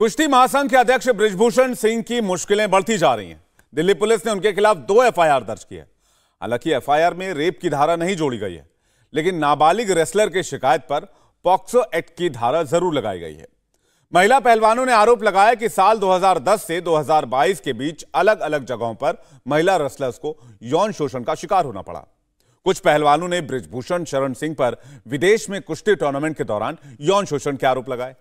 कुश्ती महासंघ के अध्यक्ष बृजभूषण सिंह की मुश्किलें बढ़ती जा रही हैं। दिल्ली पुलिस ने उनके खिलाफ 2 एफआईआर दर्ज की है। हालांकि एफआईआर में रेप की धारा नहीं जोड़ी गई है, लेकिन नाबालिग रेसलर की शिकायत पर पॉक्सो एक्ट की धारा जरूर लगाई गई है। महिला पहलवानों ने आरोप लगाया कि साल 2010 से 2022 के बीच अलग अलग जगहों पर महिला रेसलर्स को यौन शोषण का शिकार होना पड़ा। कुछ पहलवानों ने बृजभूषण शरण सिंह पर विदेश में कुश्ती टूर्नामेंट के दौरान यौन शोषण के आरोप लगाए।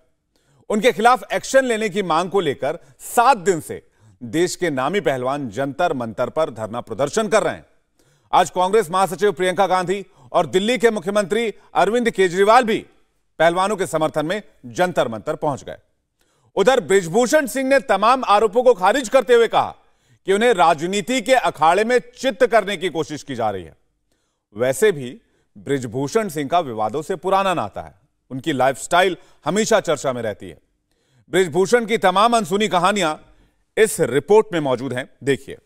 उनके खिलाफ एक्शन लेने की मांग को लेकर 7 दिन से देश के नामी पहलवान जंतर मंतर पर धरना प्रदर्शन कर रहे हैं। आज कांग्रेस महासचिव प्रियंका गांधी और दिल्ली के मुख्यमंत्री अरविंद केजरीवाल भी पहलवानों के समर्थन में जंतर मंतर पहुंच गए। उधर बृजभूषण सिंह ने तमाम आरोपों को खारिज करते हुए कहा कि उन्हें राजनीति के अखाड़े में चित्त करने की कोशिश की जा रही है। वैसे भी बृजभूषण सिंह का विवादों से पुराना नाता है। उनकी लाइफस्टाइल हमेशा चर्चा में रहती है। बृजभूषण की तमाम अनसुनी कहानियां इस रिपोर्ट में मौजूद हैं, देखिए।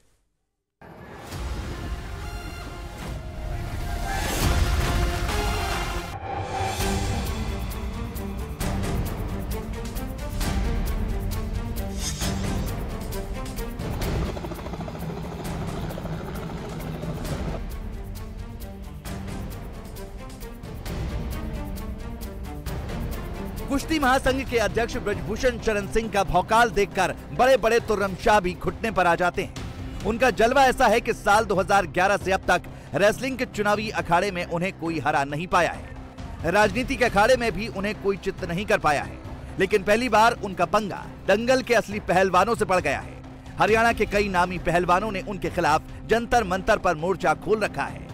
कुश्ती महासंघ के अध्यक्ष बृजभूषण शरण सिंह का भौकाल देखकर बड़े बड़े तुर्रमशाह भी घुटने पर आ जाते हैं। उनका जलवा ऐसा है कि साल 2011 से अब तक रेसलिंग के चुनावी अखाड़े में उन्हें कोई हरा नहीं पाया है। राजनीति के अखाड़े में भी उन्हें कोई चित्त नहीं कर पाया है। लेकिन पहली बार उनका पंगा दंगल के असली पहलवानों से पड़ गया है। हरियाणा के कई नामी पहलवानों ने उनके खिलाफ जंतर मंतर पर मोर्चा खोल रखा है।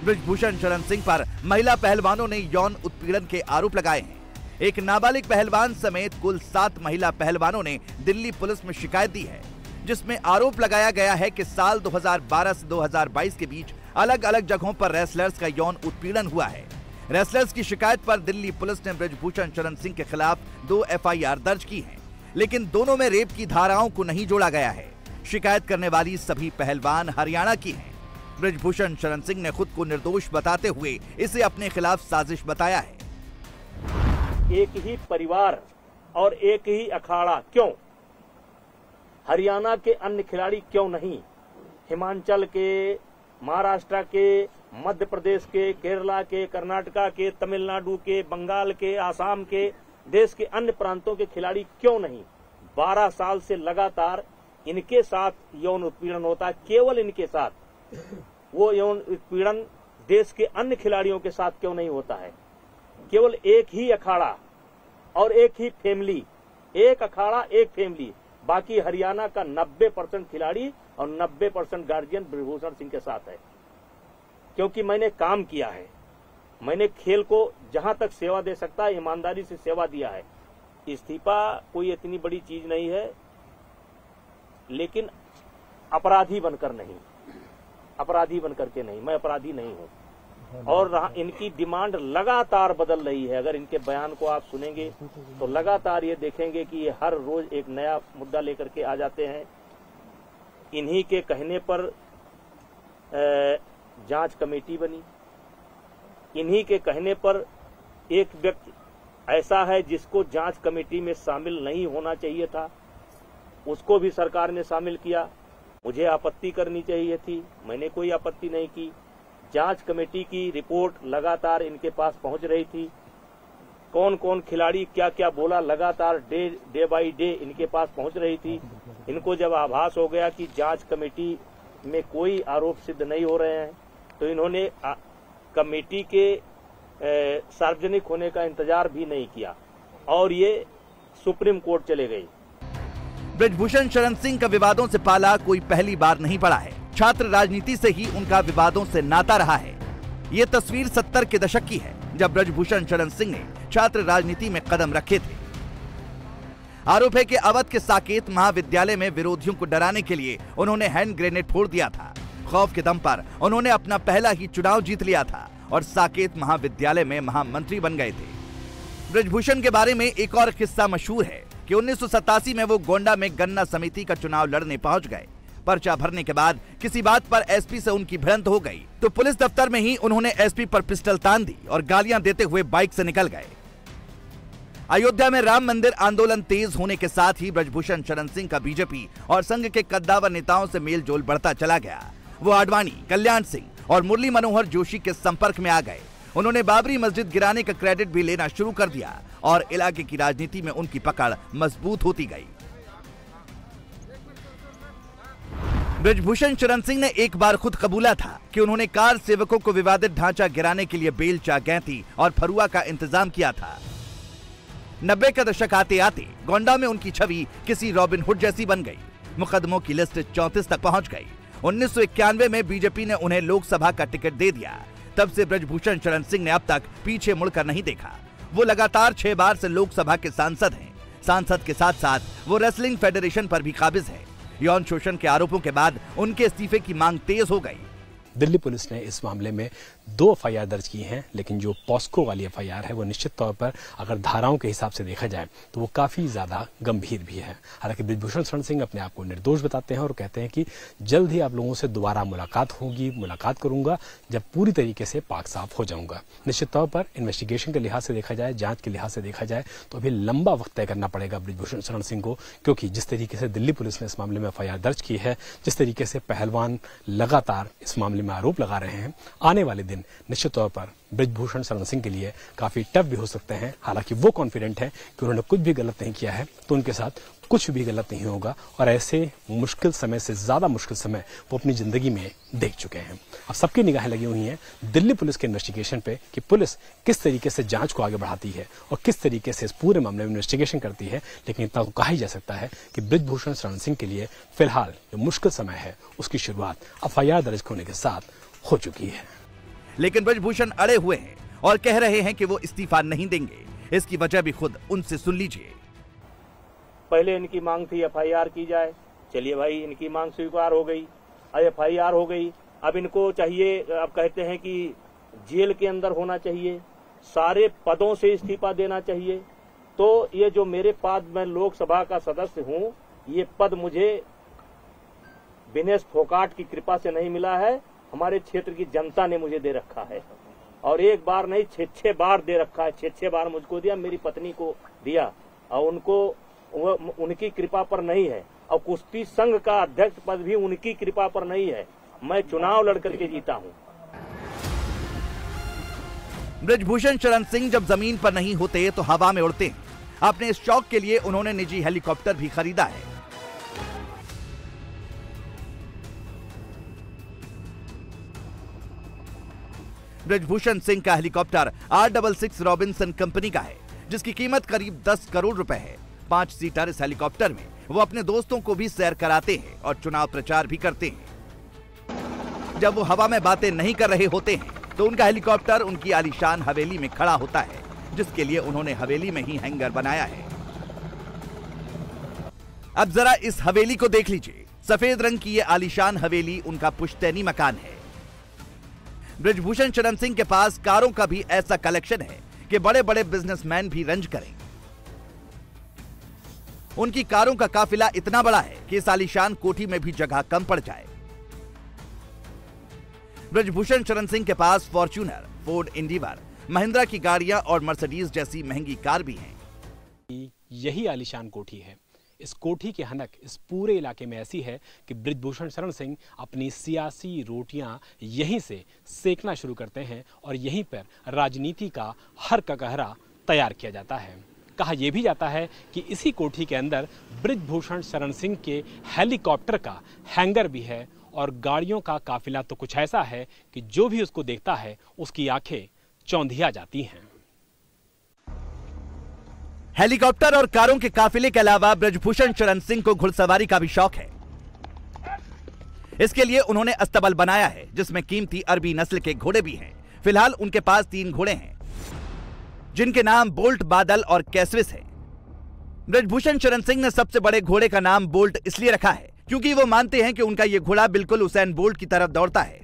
बृजभूषण शरण सिंह पर महिला पहलवानों ने यौन उत्पीड़न के आरोप लगाए हैं। एक नाबालिग पहलवान समेत कुल 7 महिला पहलवानों ने दिल्ली पुलिस में शिकायत दी है, जिसमें आरोप लगाया गया है कि साल 2012 से 2022 के बीच अलग अलग जगहों पर रेसलर्स का यौन उत्पीड़न हुआ है। रेसलर्स की शिकायत पर दिल्ली पुलिस ने बृजभूषण शरण सिंह के खिलाफ 2 एफआईआर दर्ज की है, लेकिन दोनों में रेप की धाराओं को नहीं जोड़ा गया है। शिकायत करने वाली सभी पहलवान हरियाणा की हैं। बृजभूषण शरण सिंह ने खुद को निर्दोष बताते हुए इसे अपने खिलाफ साजिश बताया है। एक ही परिवार और एक ही अखाड़ा क्यों? हरियाणा के अन्य खिलाड़ी क्यों नहीं? हिमाचल के, महाराष्ट्र के, मध्य प्रदेश के, केरला के, कर्नाटका के, तमिलनाडु के, बंगाल के, आसाम के, देश के अन्य प्रांतों के खिलाड़ी क्यों नहीं? 12 साल से लगातार इनके साथ यौन उत्पीड़न होता है, केवल इनके साथ। वो यौन उत्पीड़न देश के अन्य खिलाड़ियों के साथ क्यों नहीं होता है? केवल एक ही अखाड़ा और एक ही फैमिली, एक अखाड़ा एक फैमिली। बाकी हरियाणा का 90% खिलाड़ी और 90% गार्जियन बृजभूषण सिंह के साथ है। क्योंकि मैंने काम किया है, मैंने खेल को जहां तक सेवा दे सकता है ईमानदारी से सेवा दिया है। इस्तीफा कोई इतनी बड़ी चीज नहीं है, लेकिन अपराधी बनकर नहीं, अपराधी बनकर के नहीं। मैं अपराधी नहीं हूं। और इनकी डिमांड लगातार बदल रही है। अगर इनके बयान को आप सुनेंगे तो लगातार ये देखेंगे कि ये हर रोज एक नया मुद्दा लेकर के आ जाते हैं। इन्हीं के कहने पर जांच कमेटी बनी। इन्हीं के कहने पर एक व्यक्ति ऐसा है जिसको जांच कमेटी में शामिल नहीं होना चाहिए था, उसको भी सरकार ने शामिल किया। मुझे आपत्ति करनी चाहिए थी, मैंने कोई आपत्ति नहीं की। जांच कमेटी की रिपोर्ट लगातार इनके पास पहुंच रही थी। कौन कौन खिलाड़ी क्या क्या बोला, लगातार डे बाय डे इनके पास पहुंच रही थी। इनको जब आभास हो गया कि जांच कमेटी में कोई आरोप सिद्ध नहीं हो रहे हैं, तो इन्होंने कमेटी के सार्वजनिक होने का इंतजार भी नहीं किया और ये सुप्रीम कोर्ट चले गई। बृजभूषण शरण सिंह का विवादों से पाला कोई पहली बार नहीं पड़ा है। छात्र राजनीति से ही उनका विवादों से नाता रहा है। ये तस्वीर 70 के दशक की है, जब बृजभूषण शरण सिंह ने छात्र राजनीति में कदम रखे थे। आरोप है कि अवध के साकेत महाविद्यालय में विरोधियों को डराने के लिए उन्होंने हैंड ग्रेनेड फोड़ दिया था। खौफ के दम पर उन्होंने अपना पहला ही चुनाव जीत लिया था और साकेत महाविद्यालय में महामंत्री बन गए थे। बृजभूषण के बारे में एक और किस्सा मशहूर है कि 1987 में वो गोंडा में गन्ना समिति का चुनाव लड़ने पहुंच गए। पर्चा भरने के बाद किसी बात पर एसपी से उनकी भिड़ंत हो गई, तो पुलिस दफ्तर में ही उन्होंने एसपी पर पिस्टल तान दी और गालियां देते हुए बाइक से निकल गए। अयोध्या में राम मंदिर आंदोलन तेज होने के साथ ही ब्रजभूषण शरण सिंह का बीजेपी और संघ के कद्दावर नेताओं से मेलजोल बढ़ता चला गया। वो आडवाणी, कल्याण सिंह और मुरली मनोहर जोशी के संपर्क में आ गए। उन्होंने बाबरी मस्जिद गिराने का क्रेडिट भी लेना शुरू कर दिया और इलाके की राजनीति में उनकी पकड़ मजबूत होती गई। ब्रजभूषण शरण सिंह ने एक बार खुद कबूला था कि उन्होंने कार सेवकों को विवादित ढांचा गिराने के लिए बेलचा, गैंती और फरुआ का इंतजाम किया था। 90 का दशक आते आते गोंडा में उनकी छवि किसी रॉबिन हुड जैसी बन गई। मुकदमों की लिस्ट 34 तक पहुंच गई। 1991 में बीजेपी ने उन्हें लोकसभा का टिकट दे दिया। तब से ब्रजभूषण शरण सिंह ने अब तक पीछे मुड़कर नहीं देखा। वो लगातार 6 बार से लोकसभा के सांसद हैं। सांसद के साथ साथ वो रेसलिंग फेडरेशन पर भी काबिज है। यौन शोषण के आरोपों के बाद उनके इस्तीफे की मांग तेज हो गई। दिल्ली पुलिस ने इस मामले में 2 एफआईआर दर्ज की हैं, लेकिन जो पॉस्को वाली एफआईआर है वो निश्चित तौर पर अगर धाराओं के हिसाब से देखा जाए तो वो काफी ज्यादा गंभीर भी है। हालांकि ब्रजभूषण शरण सिंह अपने आप को निर्दोष बताते हैं और कहते हैं कि जल्द ही आप लोगों से दोबारा मुलाकात करूंगा जब पूरी तरीके से पाक साफ हो जाऊंगा। निश्चित तौर पर इन्वेस्टिगेशन के लिहाज से देखा जाए, जांच के लिहाज से देखा जाए तो अभी लंबा वक्त तय करना पड़ेगा ब्रजभूषण शरण सिंह को, क्योंकि जिस तरीके से दिल्ली पुलिस ने इस मामले में एफआईआर दर्ज की है, जिस तरीके से पहलवान लगातार इस मामले में आरोप लगा रहे हैं, आने वाले दिन निश्चित तौर पर ब्रजभूषण शरण सिंह के लिए काफी टफ भी हो सकते हैं। हालांकि वो कॉन्फिडेंट है कि उन्होंने कुछ भी गलत नहीं किया है तो उनके साथ कुछ भी गलत नहीं होगा और ऐसे मुश्किल समय से ज्यादा मुश्किल समय वो अपनी जिंदगी में देख चुके हैं। अब सबकी निगाहें लगी हुई हैं दिल्ली पुलिस के इन्वेस्टिगेशन पे कि पुलिस किस तरीके से जांच को आगे बढ़ाती है और किस तरीके से इस पूरे मामले में इन्वेस्टिगेशन करती है। लेकिन इतना तो कहा ही जा सकता है कि ब्रजभूषण शरण सिंह के लिए फिलहाल जो मुश्किल समय है उसकी शुरुआत एफआईआर दर्ज होने के साथ हो चुकी है। लेकिन ब्रजभूषण अड़े हुए हैं और कह रहे हैं कि वो इस्तीफा नहीं देंगे। इसकी वजह भी खुद उनसे सुन लीजिए। पहले इनकी मांग थी एफआईआर की जाए, चलिए भाई इनकी मांग स्वीकार हो गई, एफआईआर हो गई। अब इनको चाहिए, अब कहते हैं कि जेल के अंदर होना चाहिए, सारे पदों से इस्तीफा देना चाहिए। तो ये जो मेरे पद, मैं लोकसभा का सदस्य हूं, ये पद मुझे विनेश फोगाट की कृपा से नहीं मिला है, हमारे क्षेत्र की जनता ने मुझे दे रखा है। और एक बार नहीं 6 बार दे रखा है। 6 बार मुझको दिया, मेरी पत्नी को दिया, और उनको उनकी कृपा पर नहीं है। और कुश्ती संघ का अध्यक्ष पद भी उनकी कृपा पर नहीं है। मैं चुनाव लड़कर के जीता हूं। ब्रजभूषण शरण सिंह जब जमीन पर नहीं होते तो हवा में उड़ते हैं। अपने इस शौक के लिए उन्होंने निजी हेलीकॉप्टर भी खरीदा है। ब्रजभूषण सिंह का हेलीकॉप्टर R66 रॉबिन्सन कंपनी का है, जिसकी कीमत करीब 10 करोड़ रुपए है। 5 सीटर इस हेलीकॉप्टर में वो अपने दोस्तों को भी सैर कराते हैं और चुनाव प्रचार भी करते हैं। जब वो हवा में बातें नहीं कर रहे होते हैं तो उनका हेलीकॉप्टर उनकी आलीशान हवेली में खड़ा होता है, जिसके लिए उन्होंने हवेली में ही हैंगर बनाया है। अब जरा इस हवेली को देख लीजिए। सफेद रंग की ये आलीशान हवेली उनका पुश्तैनी मकान है। ब्रजभूषण शरण सिंह के पास कारों का भी ऐसा कलेक्शन है कि बड़े बड़े बिजनेसमैन भी रंज करें। उनकी कारों का काफिला इतना बड़ा है कि इस आलीशान कोठी में भी जगह कम पड़ जाए। ब्रजभूषण शरण सिंह के पास फॉर्च्यूनर, फोर्ड इंडिवर, महिंद्रा की गाड़ियां और मर्सिडीज जैसी महंगी कार भी हैं। यही आलीशान कोठी है। इस कोठी की हनक इस पूरे इलाके में ऐसी है कि ब्रजभूषण शरण सिंह अपनी सियासी रोटियां यहीं से सेकना शुरू करते हैं और यहीं पर राजनीति का हर ककहरा तैयार किया जाता है। कहा यह भी जाता है कि इसी कोठी के अंदर ब्रजभूषण शरण सिंह के हेलीकॉप्टर का हैंगर भी है और गाड़ियों का काफिला तो कुछ ऐसा है कि जो भी उसको देखता है उसकी आंखें चौंधिया जाती हैं। हेलीकॉप्टर और कारों के काफिले के अलावा ब्रजभूषण शरण सिंह को घुड़सवारी का भी शौक है। इसके लिए उन्होंने अस्तबल बनाया है, जिसमें कीमती अरबी नस्ल के घोड़े भी हैं। फिलहाल उनके पास 3 घोड़े हैं, जिनके नाम बोल्ट, बादल और कैसविस है। ब्रजभूषण शरण सिंह ने सबसे बड़े घोड़े का नाम बोल्ट इसलिए रखा है क्योंकि वो मानते हैं कि उनका ये घोड़ा बिल्कुल उसैन बोल्ट की तरफ दौड़ता है।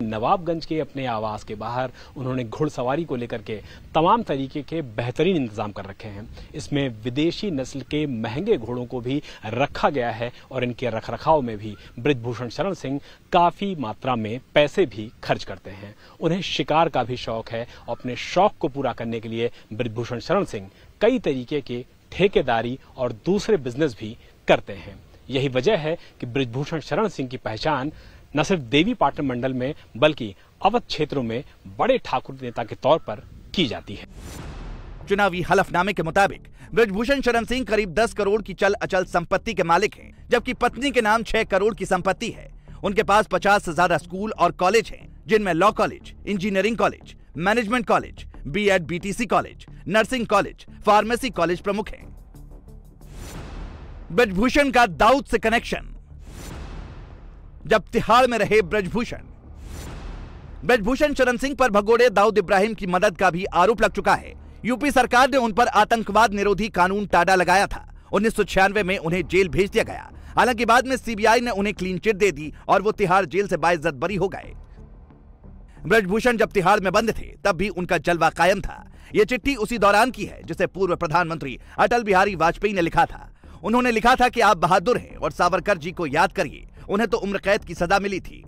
नवाबगंज के अपने आवास के बाहर उन्होंने घुड़सवारी को लेकर के तमाम तरीके के बेहतरीन इंतजाम कर रखे हैं। इसमें विदेशी नस्ल के महंगे घोड़ों को भी रखा गया है और इनके रखरखाव में भी ब्रजभूषण शरण सिंह काफी मात्रा में पैसे भी खर्च करते हैं। उन्हें शिकार का भी शौक है और अपने शौक को पूरा करने के लिए ब्रजभूषण शरण सिंह कई तरीके के ठेकेदारी और दूसरे बिजनेस भी करते हैं। यही वजह है कि बृजभूषण शरण सिंह की पहचान न सिर्फ देवी पाटन मंडल में बल्कि अवध क्षेत्रों में बड़े ठाकुर नेता के तौर पर की जाती है। चुनावी हलफनामे के मुताबिक बृजभूषण शरण सिंह करीब 10 करोड़ की चल अचल संपत्ति के मालिक हैं, जबकि पत्नी के नाम 6 करोड़ की संपत्ति है। उनके पास 50 से ज्यादा स्कूल और कॉलेज हैं, जिनमें law college, engineering college, management college, BEd BTC college, nursing college, pharmacy college प्रमुख हैं। बृजभूषण का दाऊद से कनेक्शन। जब तिहाड़ में रहे बृजभूषण शरण सिंह पर भगोड़े दाऊद इब्राहिम की मदद का भी आरोप लग चुका है। यूपी सरकार ने उन पर आतंकवाद निरोधी कानून टाडा लगाया था। 1996 में उन्हें जेल भेज दिया गया। हालांकि बाद में सीबीआई ने उन्हें क्लीन चिट दे दी और वो तिहाड़ जेल से बाइज्जत बरी हो गए। बृजभूषण जब तिहाड़ में बंद थे तब भी उनका जलवा कायम था। ये चिट्ठी उसी दौरान की है जिसे पूर्व प्रधानमंत्री अटल बिहारी वाजपेयी ने लिखा था। उन्होंने लिखा था कि आप बहादुर हैं और सावरकर जी को याद करिए, उन्हें तो उम्र कैद की सजा मिली थी।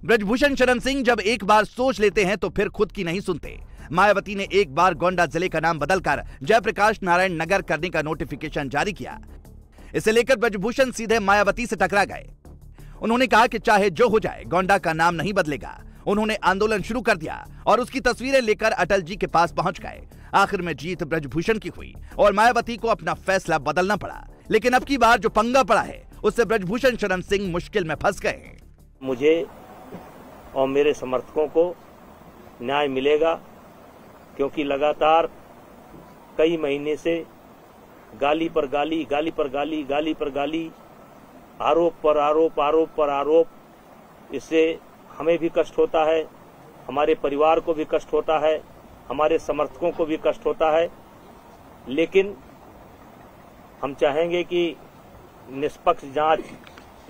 बृजभूषण शरण सिंह जब एक बार सोच लेते हैं तो फिर खुद की नहीं सुनते। मायावती ने एक बार गोंडा जिले का नाम बदलकर जयप्रकाश नारायण नगर करने का नोटिफिकेशन जारी किया। इसे लेकर बृजभूषण सीधे मायावती से टकरा गए। उन्होंने कहा कि चाहे जो हो जाए गोंडा का नाम नहीं बदलेगा। उन्होंने आंदोलन शुरू कर दिया और उसकी तस्वीरें लेकर अटल जी के पास पहुंच गए। आखिर में जीत बृजभूषण की हुई और मायावती को अपना फैसला बदलना पड़ा। लेकिन अब की बार जो पंगा पड़ा है उससे बृजभूषण शरण सिंह मुश्किल में फंस गए हैं। मुझे और मेरे समर्थकों को न्याय मिलेगा, क्योंकि लगातार कई महीने से गाली पर गाली, गाली पर गाली, गाली पर गाली, आरोप पर आरोप, आरोप पर आरोप, इससे हमें भी कष्ट होता है, हमारे परिवार को भी कष्ट होता है, हमारे समर्थकों को भी कष्ट होता है। लेकिन हम चाहेंगे कि निष्पक्ष जांच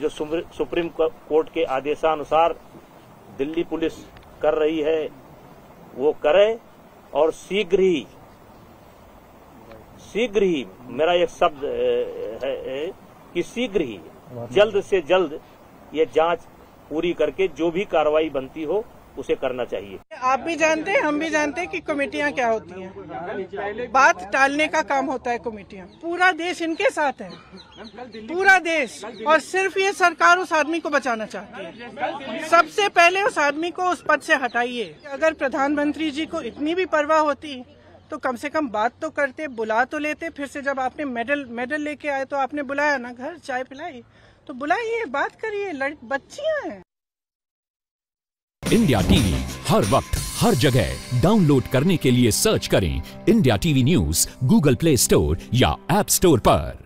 जो सुप्रीम कोर्ट के आदेशानुसार दिल्ली पुलिस कर रही है वो करे, और शीघ्र ही मेरा एक शब्द है कि शीघ्र ही जल्द से जल्द ये जांच पूरी करके जो भी कार्रवाई बनती हो उसे करना चाहिए। आप भी जानते हैं, हम भी जानते हैं कि कमेटियां क्या होती हैं। बात टालने का काम होता है कमेटियां। पूरा देश इनके साथ है, पूरा देश, और सिर्फ ये सरकार उस आदमी को बचाना चाहती है। सबसे पहले उस आदमी को उस पद से हटाइए। अगर प्रधानमंत्री जी को इतनी भी परवाह होती तो कम से कम बात तो करते, बुला तो लेते। फिर से जब आपने मेडल लेके आए तो आपने बुलाया ना, घर चाय पिलाई, तो बुलाइए, बात करिए, बच्चियां हैं। इंडिया टीवी हर वक्त हर जगह डाउनलोड करने के लिए सर्च करें India TV news Google play store या ऐप स्टोर पर।